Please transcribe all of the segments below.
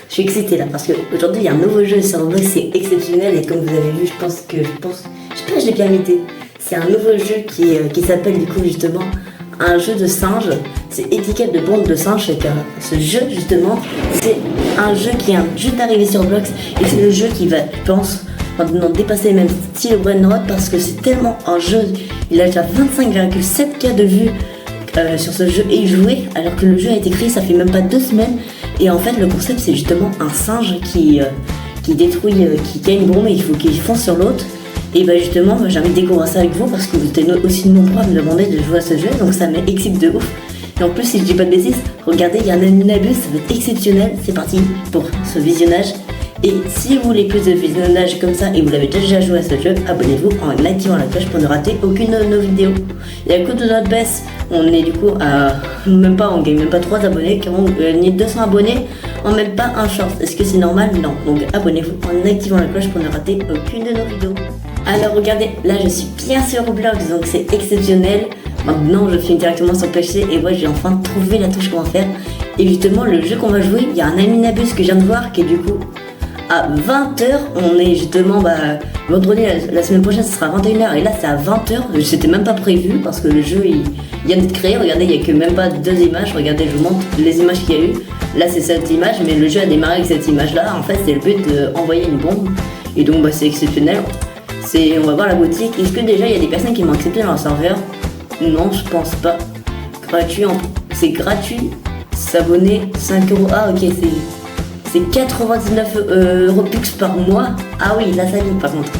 Je suis excitée là parce qu'aujourd'hui il y a un nouveau jeu sur Roblox, c'est exceptionnel et comme vous avez vu, je sais pas, je l'ai bien imité. C'est un nouveau jeu qui s'appelle du coup justement un jeu de singe. C'est étiquette de bombe de singe. C'est ce jeu justement, c'est un jeu qui est un jeu d'arrivée sur Roblox et c'est le jeu qui va, je pense, maintenant dépasser même style Brainrot parce que c'est tellement un jeu. Il a déjà 25,7K de vues sur ce jeu et joué alors que le jeu a été créé ça fait même pas 2 semaines. Et en fait le concept c'est justement un singe qui détruit, qui a une bombe et il faut qu'il fonce sur l'autre. Et bah justement j'ai envie de découvrir ça avec vous parce que vous êtes aussi nombreux à me demander de jouer à ce jeu, donc ça m'excite de ouf. Et en plus si je dis pas de bêtises, regardez il y a un Aminabus, ça va être exceptionnel, c'est parti pour ce visionnage. Et si vous voulez plus de visionnage comme ça et vous l'avez déjà joué à ce jeu, abonnez-vous en activant la cloche pour ne rater aucune de nos vidéos. Et à coup de notre baisse, on est du coup à on gagne même pas 3 abonnés, car on gagne 200 abonnés en même pas un short. Est-ce que c'est normal? Non. Donc abonnez-vous en activant la cloche pour ne rater aucune de nos vidéos. Alors regardez, là je suis bien sur Roblox, donc c'est exceptionnel. Maintenant je filme directement sur PC et moi j'ai enfin trouvé la touche comment faire. Et justement le jeu qu'on va jouer, il y a un Aminabus que je viens de voir qui est du coup à 20h, on est justement vendredi la semaine prochaine ce sera 21h et là c'est à 20h, c'était même pas prévu parce que le jeu il vient d'être créé, regardez il n'y a que même pas 2 images, regardez je vous montre les images qu'il y a eu, là c'est cette image mais le jeu a démarré avec cette image là, en fait c'est le but d'envoyer une bombe et donc c'est exceptionnel, on va voir la boutique, est-ce que déjà il y a des personnes qui m'ont accepté dans leur serveur? Non je pense pas, c'est gratuit, s'abonner 5€, ah ok c'est 99 Robux par mois. Ah oui, là ça dit par contre.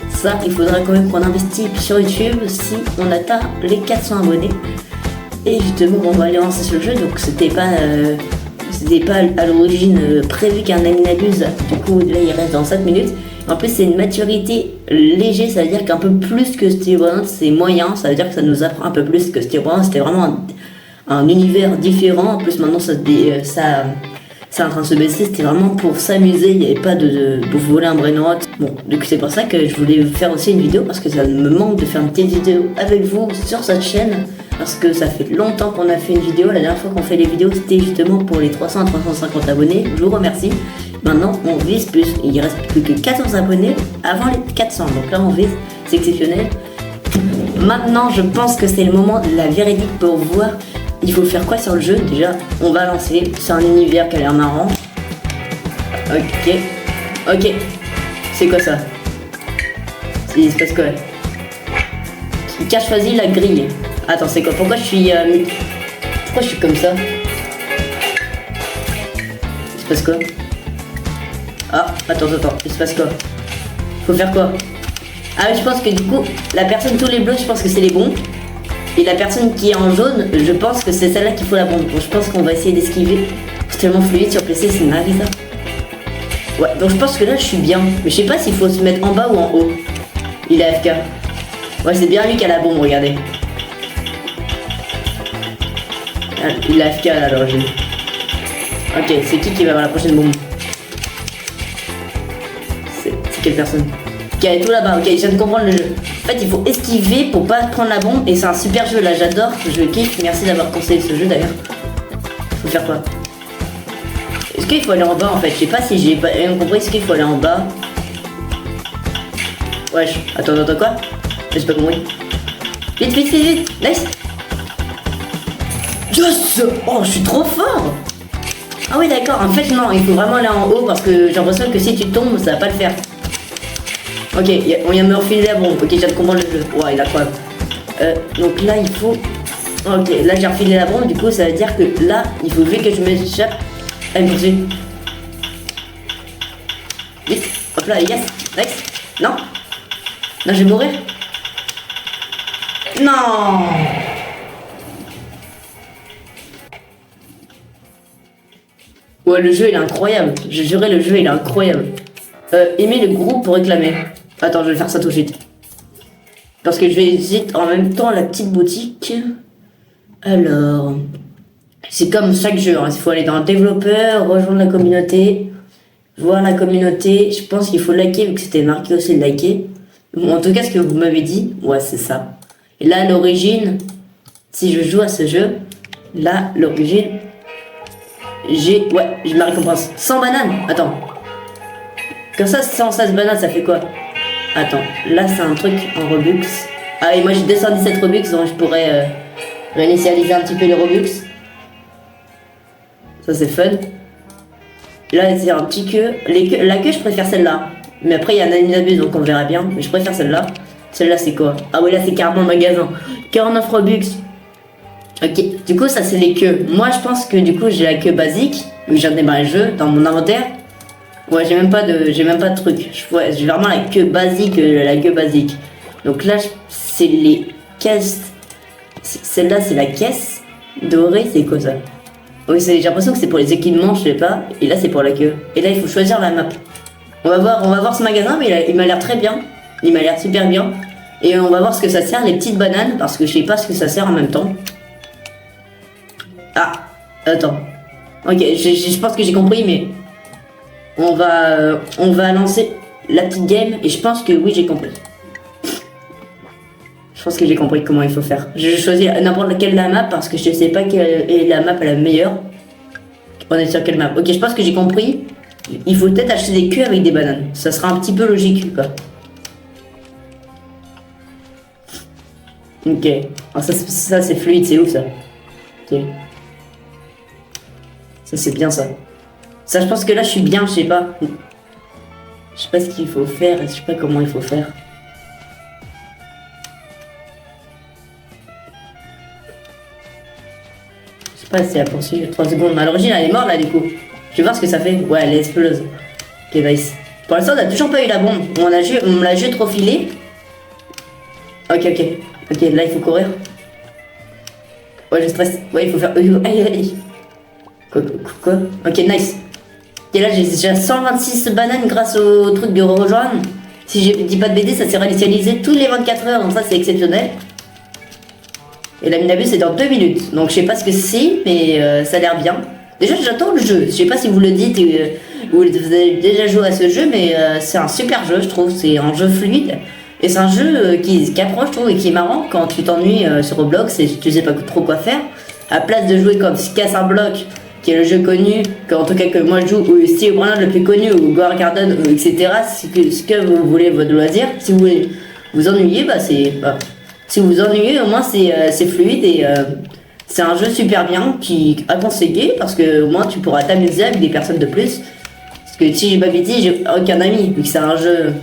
Ça, il faudra quand même qu'on investisse sur YouTube si on atteint les 400 abonnés. Et justement, on va aller lancer sur le jeu. Donc c'était pas à l'origine prévu qu'un Aminabus. Du coup, là il reste dans 7 minutes. En plus, c'est une maturité léger, ça veut dire qu'un peu plus que Steel Brown, c'est moyen. Ça veut dire que ça nous apprend un peu plus que Steel Brown. C'était vraiment un univers différent. En plus, maintenant, c'est en train de se baisser, c'était vraiment pour s'amuser, il n'y avait pas pour voler un brainrot. Bon, donc c'est pour ça que je voulais faire aussi une vidéo, parce que ça me manque de faire une petite vidéo avec vous sur cette chaîne, parce que ça fait longtemps qu'on a fait une vidéo, la dernière fois qu'on fait les vidéos c'était justement pour les 300 à 350 abonnés, je vous remercie. Maintenant on vise plus, il reste plus que 400 abonnés avant les 400, donc là on vise, c'est exceptionnel. Maintenant je pense que c'est le moment de la véridique pour voir. Il faut faire quoi sur le jeu? Déjà, on va lancer. C'est un univers qui a l'air marrant. Ok. C'est quoi ça? Il se passe quoi? Qui a choisi la grille? Attends, c'est quoi? Pourquoi je suis comme ça? Il se passe quoi? Ah, attends. Il se passe quoi? Faut faire quoi? Ah oui, je pense que du coup, la personne, tous les bleus, je pense que c'est les bons. Et la personne qui est en jaune, je pense que c'est celle-là qu'il faut la bombe. Donc je pense qu'on va essayer d'esquiver. C'est tellement fluide sur PC, c'est marrant ça. Ouais, donc je pense que là je suis bien. Mais je sais pas s'il faut se mettre en bas ou en haut. Il est AFK. Ouais, c'est bien lui qui a la bombe, regardez. Ah, il est AFK là à l'origine. Ok, c'est qui va avoir la prochaine bombe? C'est quelle personne? Ok, tout là-bas, ok, je viens de comprendre le jeu. En fait, il faut esquiver pour pas prendre la bombe et c'est un super jeu là, j'adore, je kiffe. Merci d'avoir conseillé ce jeu d'ailleurs. Faut faire quoi? Est-ce qu'il faut aller en bas en fait? Je sais pas si j'ai pas bien compris, est-ce qu'il faut aller en bas? Wesh, attends, quoi? J'ai pas compris. Vite, nice. Yes! Oh, je suis trop fort! Ah oui, d'accord, en fait, non, il faut vraiment aller en haut parce que j'ai l'impression que si tu tombes, ça va pas le faire. Ok, on vient de me refiler la bombe. Ok, je viens de comprendre le jeu. Ouais, il a quoi? Donc là, il faut... Ok, là, j'ai refilé la bombe. Du coup, ça veut dire que là, il faut que je m'échappe. Allez, me poursuit. Vite. Hop là, yes. Next. Non, je vais mourir. Non. Ouais, le jeu, il est incroyable. Je jurais, le jeu, il est incroyable. Aimez le groupe pour réclamer. Attends, je vais faire ça tout de suite. Parce que je vais visiter en même temps la petite boutique. Alors... C'est comme chaque jeu, hein. Il faut aller dans le développeur, rejoindre la communauté, voir la communauté. Je pense qu'il faut liker, vu que c'était marqué aussi de liker. Bon, en tout cas, ce que vous m'avez dit, ouais, c'est ça. Et là, à l'origine, si je joue à ce jeu, là, l'origine, j'ai ma récompense. 100 bananes. Attends. Comme ça, 116 bananes, ça fait quoi? Attends, là, c'est un truc en Robux. Ah oui, moi j'ai 217 Robux, donc je pourrais réinitialiser un petit peu les Robux. Ça, c'est fun. Là, c'est un petit queue. La queue, je préfère celle-là. Mais après, il y a un animabus, donc on verra bien. Mais je préfère celle-là. Celle-là, c'est quoi? Ah ouais, là, c'est carrément magasin. 49 Robux. Ok, du coup, ça, c'est les queues. Moi, je pense que du coup, j'ai la queue basique. Vu que j'ai démarré le jeu dans mon inventaire. Ouais, j'ai même pas de truc. J'ai vraiment la queue basique, Donc là, c'est les caisses. Celle-là, c'est la caisse dorée. C'est quoi ça? Oui, j'ai l'impression que c'est pour les équipements, je sais pas. Et là, c'est pour la queue. Et là, il faut choisir la map. On va voir ce magasin, mais il m'a l'air très bien. Il m'a l'air super bien. Et on va voir ce que ça sert, les petites bananes, parce que je sais pas ce que ça sert en même temps. Ah, attends. Ok, je pense que j'ai compris, mais on va lancer la petite game, et je pense que oui, j'ai compris. Je pense que j'ai compris comment il faut faire. Je vais choisir n'importe laquelle la map parce que je sais pas quelle est la map la meilleure. On est sur quelle map? Ok, je pense que j'ai compris. Il faut peut-être acheter des queues avec des bananes. Ça sera un petit peu logique, quoi. Ok. Alors ça c'est fluide, c'est ouf ça. Ok. Ça c'est bien ça. Ça, je pense que là je suis bien, je sais pas. Je sais pas ce qu'il faut faire, je sais pas comment il faut faire. Je sais pas si elle a poursuivi 3 secondes. Mais à l'origine elle est morte là du coup. Je vais voir ce que ça fait. Ouais, elle explose. Ok, nice. Pour l'instant, on a toujours pas eu la bombe. On me l'a juste refilé. Ok. Ok, là il faut courir. Ouais, je stresse. Ouais, il faut faire. Aïe. Quoi? Ok, nice. Et là, j'ai déjà 126 bananes grâce au truc de rejoindre. Si je dis pas de BD, ça s'est réinitialisé tous les 24 heures, donc ça c'est exceptionnel. Et la minabus c'est dans 2 minutes. Donc je sais pas ce que c'est, mais ça a l'air bien. Déjà, j'attends le jeu. Je sais pas si vous le dites, vous avez déjà joué à ce jeu, mais c'est un super jeu, je trouve. C'est un jeu fluide. Et c'est un jeu qui approche, je trouve, et qui est marrant quand tu t'ennuies sur Roblox et tu sais pas trop quoi faire. À place de jouer comme Casse un bloc, qui est le jeu connu, en tout cas que moi je joue, ou Steve Brown le plus connu, ou Gore Garden, etc. Ce que vous voulez, votre loisir. Si vous voulez vous ennuyer, si vous vous ennuyez, au moins c'est fluide et c'est un jeu super bien qui a conseillé parce que au moins tu pourras t'amuser avec des personnes de plus. Parce que si j'ai pas bêtise, j'ai aucun ami, vu que c'est un jeu.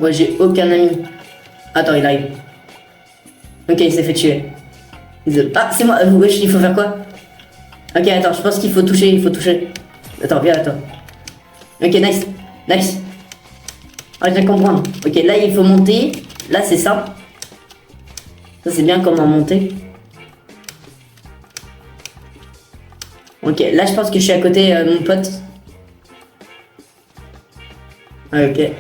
Ouais, j'ai aucun ami. Attends, il arrive. Ok, il s'est fait tuer. Ah, c'est moi, wesh, il faut faire quoi? Ok, attends, je pense qu'il faut toucher, Attends, viens, attends. Ok, nice. Ah, je viens de comprendre. Ok, là, il faut monter. Là, c'est ça. Ça, c'est bien comment monter. Ok, là, je pense que je suis à côté de mon pote. Ok.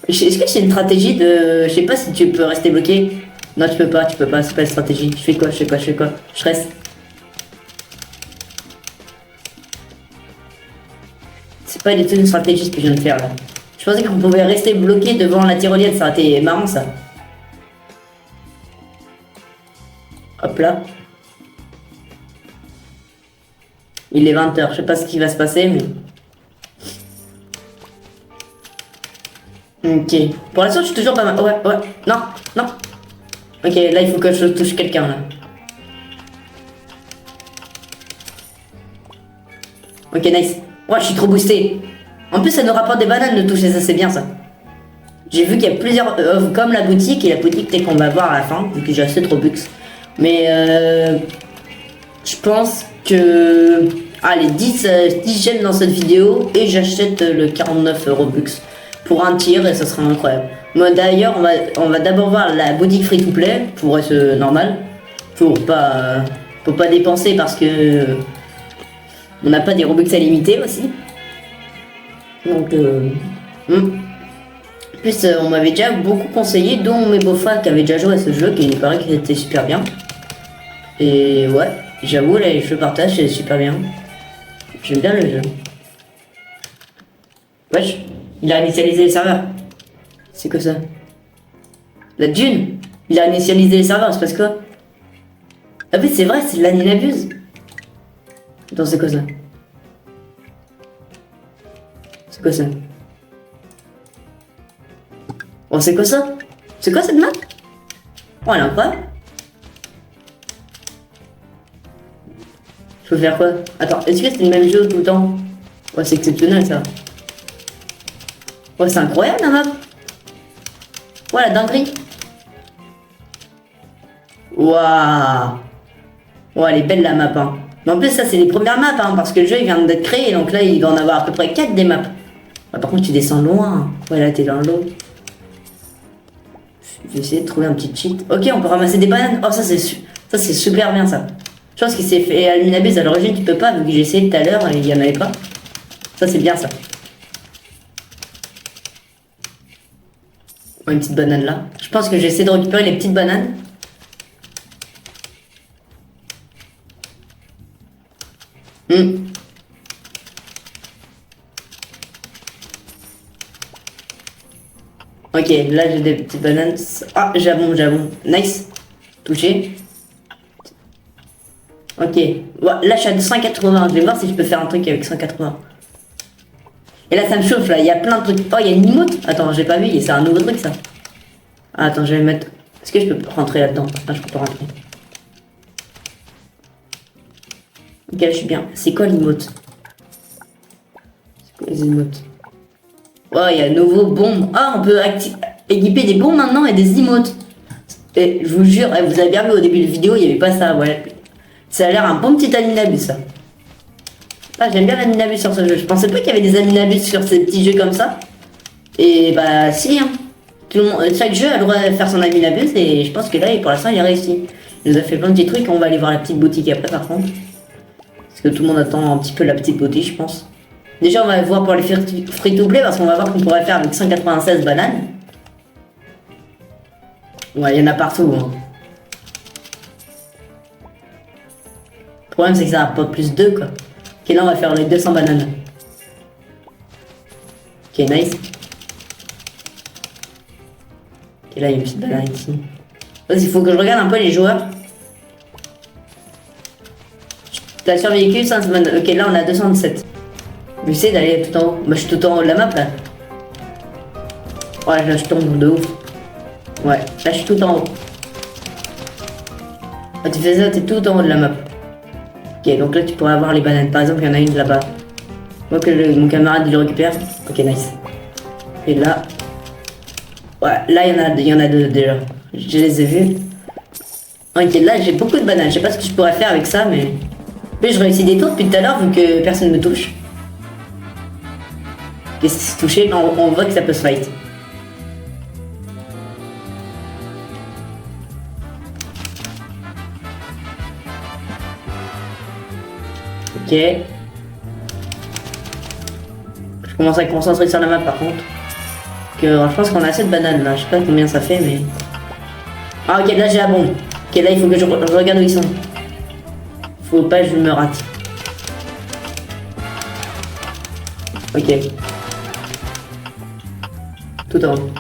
Est-ce que c'est une stratégie de... Je sais pas si tu peux rester bloqué. Non, tu peux pas, c'est pas une stratégie. Je fais quoi? Je reste. C'est pas du tout une stratégie ce que je viens de faire là. Je pensais qu'on pouvait rester bloqué devant la tyrolienne, ça aurait été marrant ça. Hop là. Il est 20h, je sais pas ce qui va se passer mais... Ok. Pour l'instant je suis toujours pas mal. Ouais. Non. Ok, là il faut que je touche quelqu'un là. Ok, nice. Ouais, je suis trop boosté. En plus, ça nous rapporte des bananes de toucher ça, c'est bien ça. J'ai vu qu'il y a plusieurs comme la boutique, et la boutique peut-être qu'on va voir à la fin, vu que j'ai assez trop bucks. Mais je pense que... Allez, 10 j'aime dans cette vidéo, et j'achète le 49 Robux pour un tir, et ça sera incroyable. Moi d'ailleurs, on va d'abord voir la boutique free-to-play, pour être normal, pour pas dépenser parce que... on n'a pas des Robux à limiter aussi. Donc, En plus, on m'avait déjà beaucoup conseillé, dont mes beaux-frères qui avaient déjà joué à ce jeu, qui il paraît qu'il était super bien. Et ouais, j'avoue, là, je le partage, c'est super bien. J'aime bien le jeu. Wesh, il a initialisé les serveurs. C'est quoi ça? La dune? Il a initialisé les serveurs, c'est parce quoi? Ah oui, c'est vrai, c'est de l'aninabuse. Attends, c'est quoi ça? C'est quoi ça? Oh, c'est quoi ça? C'est quoi cette map? Oh, elle est incroyable. Je peux faire quoi? Attends, est-ce que c'est le même jeu tout le temps? Ouais, c'est exceptionnel ça. Ouais, c'est incroyable la map. Ouais, la dinguerie. Waouh. Ouais, elle est belle la map. Hein. Mais en plus, ça, c'est les premières maps, hein, parce que le jeu il vient d'être créé, donc là, il va en avoir à peu près 4 des maps. Ah, par contre, tu descends loin. Ouais, là, t'es dans l'eau. Je vais essayer de trouver un petit cheat. Ok, on peut ramasser des bananes. Oh, ça, c'est super bien ça. Je pense qu'il s'est fait à l'Aminabuse à l'origine, tu peux pas, vu que j'ai essayé tout à l'heure et il y en avait pas. Ça, c'est bien ça. Ouais, une petite banane là. Je pense que j'essaie de récupérer les petites bananes. Ok, là j'ai des petites bananes. Ah, j'avoue. Nice. Touché. Ok. Ouais, là je suis à 180. Je vais voir si je peux faire un truc avec 180. Et là ça me chauffe là. Il y a plein de trucs. Oh, il y a une emote. Attends, j'ai pas vu. C'est un nouveau truc ça. Ah, attends, je vais mettre. Est-ce que je peux rentrer là-dedans? Ah, je peux pas rentrer. Ok, je suis bien. C'est quoi l'emote? C'est quoi les emotes? Oh, il y a de nouveaux bombes. Ah, on peut équiper des bombes maintenant et des emotes. Et je vous jure, vous avez bien vu au début de la vidéo, il n'y avait pas ça. Ouais. Ça a l'air un bon petit Aninabus ça. Ah, j'aime bien l'Aninabus sur ce jeu. Je pensais pas qu'il y avait des Aninabus sur ces petits jeux comme ça. Et bah, si, hein. Tout le monde, chaque jeu a le droit de faire son Aninabus et je pense que là, pour l'instant, il a réussi. Il nous a fait plein de petits trucs. On va aller voir la petite boutique après, par contre. Parce que tout le monde attend un petit peu la petite boutique, je pense. Déjà, on va voir pour les free-to-play parce qu'on va voir qu'on pourrait faire avec 196 bananes. Ouais, il y en a partout. Hein. Le problème, c'est que ça rapporte plus 2, quoi. Ok, là, on va faire les 200 bananes. Ok, nice. Ok, là, il y a une petite banane ici. Il faut que je regarde un peu les joueurs. T'as survécu 5 bananes. Ok, là, on a 217. J'essaie d'aller tout en haut. Bah, je suis tout en haut de la map, là. Ouais, là, je tombe de ouf. Ouais, là, je suis tout en haut. Ah, tu fais ça, t'es tout en haut de la map. Ok, donc là, tu pourrais avoir les bananes. Par exemple, il y en a une là-bas. Moi, que mon camarade, il le récupère. Ok, nice. Et là... Ouais, là, il y en a deux, déjà. Je les ai vus. Ok, là, j'ai beaucoup de bananes. Je sais pas ce que je pourrais faire avec ça, mais... Oui, je réussis des tours depuis tout à l'heure, vu que personne ne me touche. Et si c'est touché, on voit que ça peut se fight. Ok. Je commence à me concentrer sur la map par contre. Que, je pense qu'on a assez de bananes là. Je sais pas combien ça fait, mais... Ah ok, là j'ai la bombe. Ok, là il faut que je regarde où ils sont. Faut pas que je me rate. Ok. Tout en haut.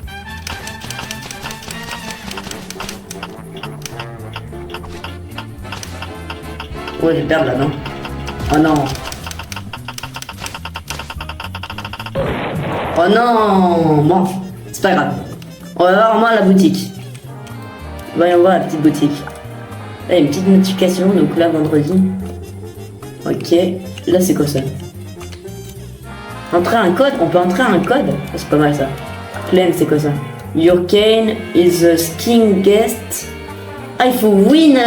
Ouais, je vais perdre là, non? Oh non. Oh non. Bon, c'est pas grave. On va voir au moins la boutique. Voyons voir la petite boutique. Là, il y a une petite notification, donc là, vendredi. Ok. Là, c'est quoi ça? Entrer un code? On peut entrer un code? Oh, c'est pas mal ça. Claim, c'est quoi ça? Your cane is a skin guest. Ah, il faut win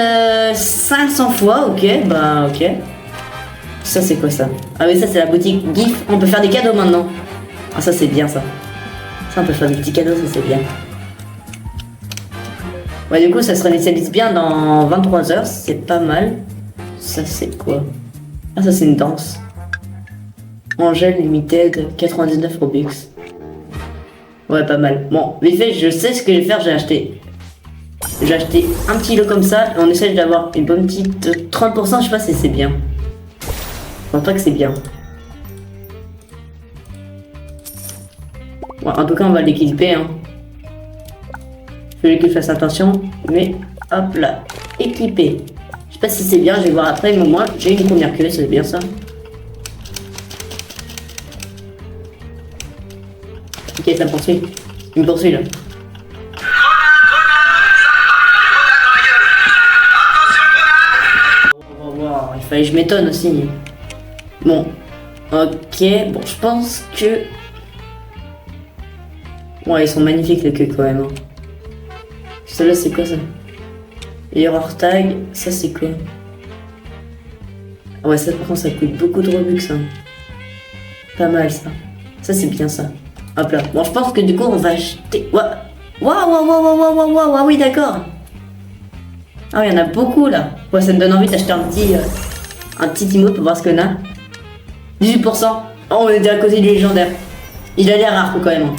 500 fois, ok, bah ok. Ça c'est quoi ça? Ah oui, ça c'est la boutique GIF, on peut faire des cadeaux maintenant. Ah ça c'est bien ça. Ça on peut faire des petits cadeaux, ça c'est bien. Ouais du coup ça se réinitialise bien dans 23 heures, c'est pas mal. Ça c'est quoi? Ah ça c'est une danse. Angel Limited, 99 Robux. Ouais pas mal. Bon, vite fait, je sais ce que je vais faire, j'ai acheté un petit lot comme ça et on essaie d'avoir une bonne petite 30%, je sais pas si c'est bien. Je pense pas que c'est bien. Ouais, en tout cas on va l'équiper hein. Il faut qu'il fasse attention, mais hop là, équipé. sais pas si c'est bien, je vais voir après, mais moi j'ai une première queue, c'est bien ça. Ok, ça me poursuit. Il me poursuit là. Wow, il fallait que je m'étonne aussi. Bon, ok, bon, je pense que... Ouais, ils sont magnifiques les queues quand même. Hein. Celle-là, c'est quoi ça? Error tag, ça c'est quoi? Ah ouais, ça par contre, ça coûte beaucoup de Robux, ça. Pas mal ça. Ça c'est bien ça. Hop là. Bon, je pense que du coup, on va acheter... Waouh, waouh, waouh, waouh, waouh, waouh, ah oui, d'accord. Ah oui, il y en a beaucoup là. Ouais, ça me donne envie d'acheter un petit emote pour voir ce qu'on a. 18%. Oh, on est déjà à côté du légendaire. Il a l'air rare quand même.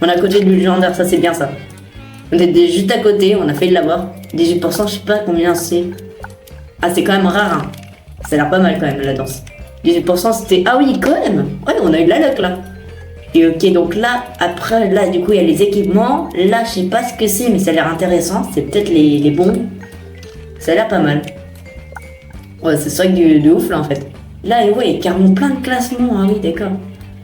On est à côté du légendaire, ça c'est bien ça. On était juste à côté, on a failli l'avoir. 18%, je sais pas combien c'est. Ah, c'est quand même rare. Hein. Ça a l'air pas mal quand même la danse. 18% c'était... Ah oui, quand même. Ouais, on a eu de la luck là. Et ok, donc là, après, là, du coup, il y a les équipements. Là, je sais pas ce que c'est, mais ça a l'air intéressant. C'est peut-être les bombes. Ça a l'air pas mal. Ouais, c'est ça de ouf, là, en fait. Là, ouais, il y a carrément plein de classements. Ah oui, d'accord.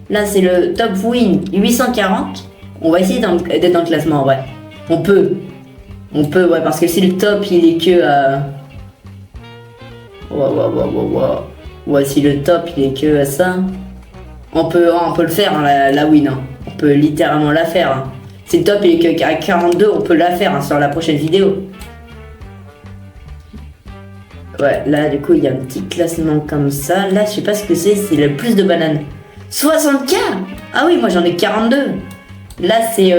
Là, c'est le top win 840. On va essayer d'être dans le classement, ouais. On peut, ouais, parce que si le top, il est que... Ouais, si le top, il est que à ça... On peut le faire, hein, la win. Hein. On peut littéralement la faire. Hein. Si le top il est qu'à 42, on peut la faire hein, sur la prochaine vidéo. Ouais, là du coup il y a un petit classement comme ça. Là je sais pas ce que c'est le plus de bananes. 60K. Ah oui, moi j'en ai 42. Là c'est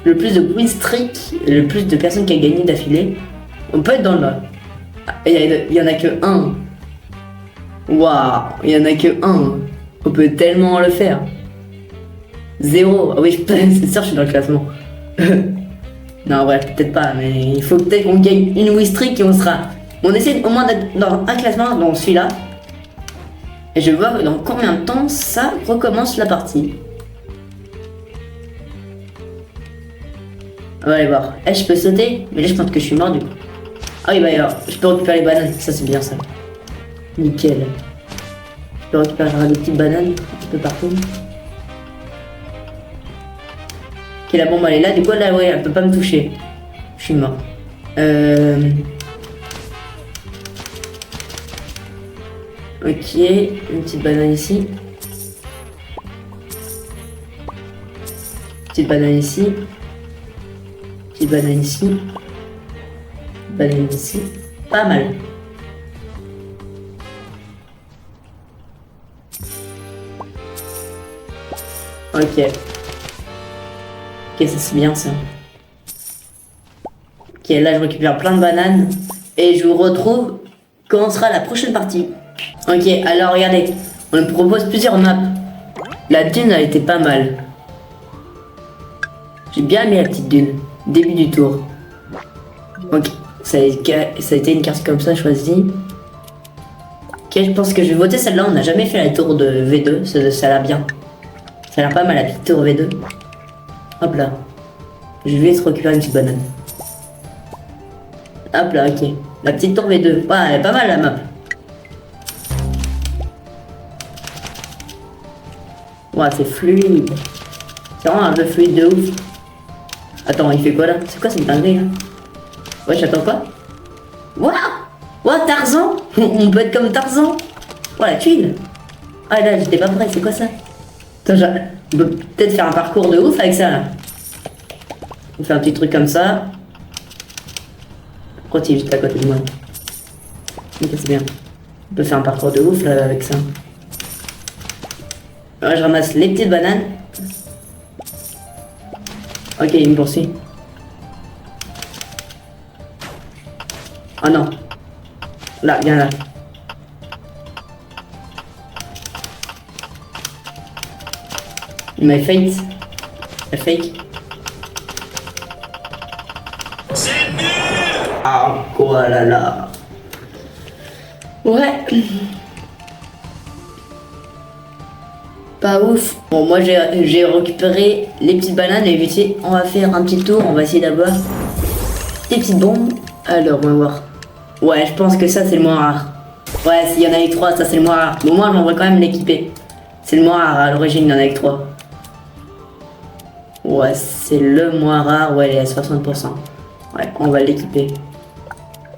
le plus de win streak, le plus de personnes qui a gagné d'affilée. On peut être dans le... Il y en a que un. Waouh, il y en a que un. On peut tellement le faire. 0. Ah oui, c'est sûr, je suis dans le classement. Non, ouais, peut-être pas, mais il faut peut-être qu'on gagne une win streak et on sera... On essaie au moins d'être dans un classement, dans celui-là. Et je vais voir dans combien de temps ça recommence la partie. On va aller voir. Eh, je peux sauter? Mais là, je pense que je suis mort du coup. Ah oui, bah alors, je peux récupérer les bananes. Ça, c'est bien ça. Nickel. Je peux récupérer des petites bananes un petit peu partout. Ok, la bombe elle est là. Du coup, là, ouais, elle peut pas me toucher. Je suis mort. Ok, une petite banane ici. Petite banane ici. Petite banane ici. Banane ici. Pas mal. Ok. Ok, ça c'est bien ça. Ok, là je récupère plein de bananes. Et je vous retrouve quand sera la prochaine partie. Ok, alors regardez. On me propose plusieurs maps. La dune a été pas mal. J'ai bien aimé la petite dune. Début du tour. Ok, ça a été une carte comme ça choisie. Ok, je pense que je vais voter celle-là. On n'a jamais fait la tour de V2. Ça a l'air bien. Ça a l'air pas mal la petite tour V2. Hop là. Je vais se récupérer une petite banane. Hop là, ok. La petite tour V2. Ouais, elle est pas mal la map. Ouais, c'est fluide. C'est vraiment un jeu fluide de ouf. Attends, il fait quoi là? C'est quoi cette dinguerie là? Ouais, j'attends quoi? Waouh! Waouh, Tarzan! On peut être comme Tarzan! Oh la tuile! Ah là, j'étais pas prêt, c'est quoi ça? Attends, on peut peut-être faire un parcours de ouf avec ça là. On fait un petit truc comme ça. Pourquoi tu es juste à côté de moi? Ok, c'est bien. On peut faire un parcours de ouf là avec ça. Ouais, je ramasse les petites bananes. Ok, il me poursuit. Oh non. Là, viens là. Il m'a fake. La fake. C'est nul! Ah, quoi là là. Ouais. Pas ouf. Bon, moi j'ai récupéré les petites bananes et vite fait, on va faire un petit tour. On va essayer d'avoir des petites bombes. Alors, on va voir. Ouais, je pense que ça c'est le moins rare. Ouais, s'il y en a avec 3, ça c'est le moins rare. Mais au moins, on va quand même l'équiper. C'est le moins rare à l'origine, il y en a avec 3. Ouais, c'est le moins rare. Ouais, il est à 60%. Ouais, on va l'équiper.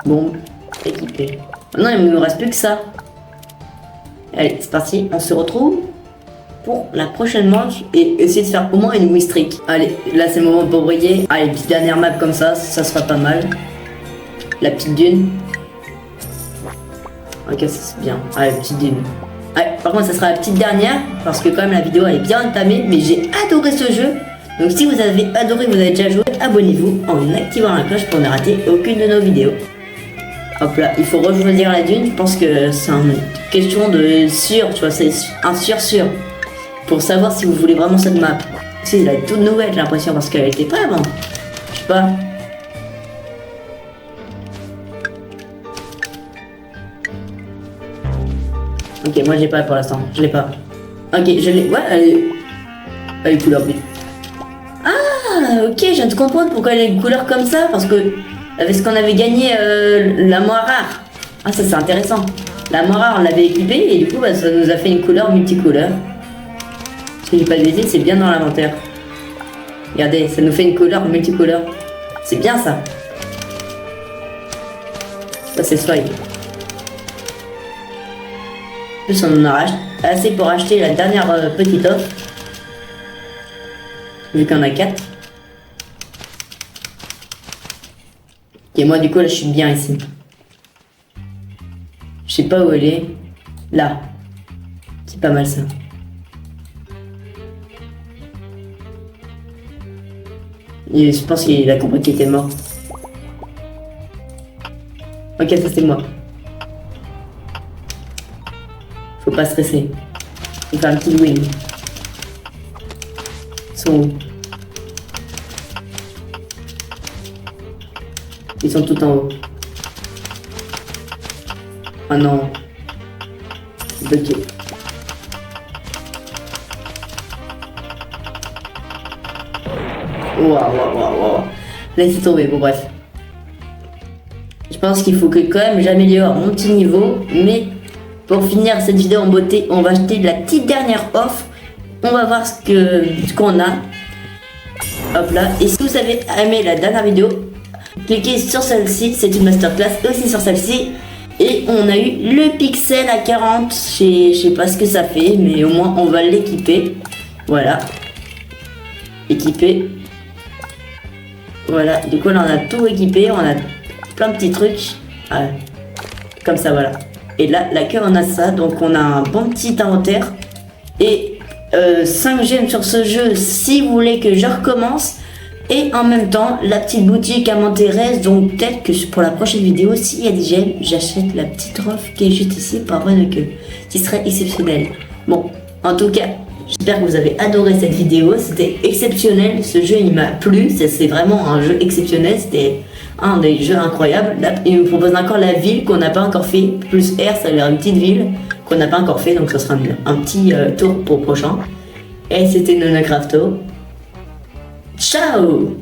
Bon, équipé. Maintenant, il ne nous reste plus que ça. Allez, c'est parti. On se retrouve pour la prochaine manche et essayer de faire au moins une win streak. Allez, là c'est le moment pour briller. Allez, petite dernière map comme ça sera pas mal. La petite dune. Ok, ça c'est bien. Allez, petite dune. Allez, par contre, ça sera la petite dernière parce que quand même la vidéo elle est bien entamée, mais j'ai adoré ce jeu. Donc si vous avez adoré, vous avez déjà joué, abonnez-vous en activant la cloche pour ne rater aucune de nos vidéos. Hop là, il faut rejoindre la dune. Je pense que c'est une question de sûr, tu vois, c'est un sûr. Pour savoir si vous voulez vraiment cette map. C'est la toute nouvelle, j'ai l'impression, parce qu'elle était pas avant. Je sais pas. Ok, moi j'ai pas pour l'instant, je l'ai pas. Ok, je l'ai. Ouais, elle est couleur bleue. Ah, ok, je viens de comprendre pourquoi elle est une couleur comme ça, parce que parce qu'on avait gagné la moins rare. Ah, ça c'est intéressant. La moins rare, on l'avait équipée et du coup, bah, ça nous a fait une couleur multicouleur. Si j'ai pas de bêtises, c'est bien dans l'inventaire. Regardez, ça nous fait une couleur multicouleur. C'est bien ça. Ça c'est swag. En plus on en a assez pour acheter la dernière petite offre. Vu qu'on a 4. Et moi du coup là je suis bien ici. Je sais pas où elle est. Là. C'est pas mal ça. Et je pense qu'il a compris qu'il était mort. Ok, ça c'est moi. Faut pas stresser. Faut faire un petit win. Ils sont où? Ils sont tout en haut. Ah non. Bloqué. Waouh. Laissez tomber, bon bref. Je pense qu'il faut que quand même j'améliore mon petit niveau. Mais pour finir cette vidéo en beauté, on va acheter la petite dernière offre. On va voir ce qu'on a. Hop là. Et si vous avez aimé la dernière vidéo, cliquez sur celle-ci. C'est une masterclass aussi sur celle-ci. Et on a eu le pixel à 40. Je sais pas ce que ça fait, mais au moins on va l'équiper. Voilà. Équipé. Voilà, du coup là on a tout équipé, on a plein de petits trucs, comme ça voilà. Et là, la queue on a ça, donc on a un bon petit inventaire. Et 5 gemmes sur ce jeu si vous voulez que je recommence. Et en même temps, la petite boutique à m'intéresse, donc peut-être que pour la prochaine vidéo, s'il y a des gemmes, j'achète la petite offre qui est juste ici par vrai de queue. Ce serait exceptionnel. Bon, en tout cas, j'espère que vous avez adoré cette vidéo, c'était exceptionnel, ce jeu il m'a plu, c'est vraiment un jeu exceptionnel, c'était un des jeux incroyables. Là, il me propose encore la ville qu'on n'a pas encore fait, plus R, ça a l'air une petite ville qu'on n'a pas encore fait, donc ce sera un petit tour pour le prochain. Et c'était NonoCrafto. Ciao!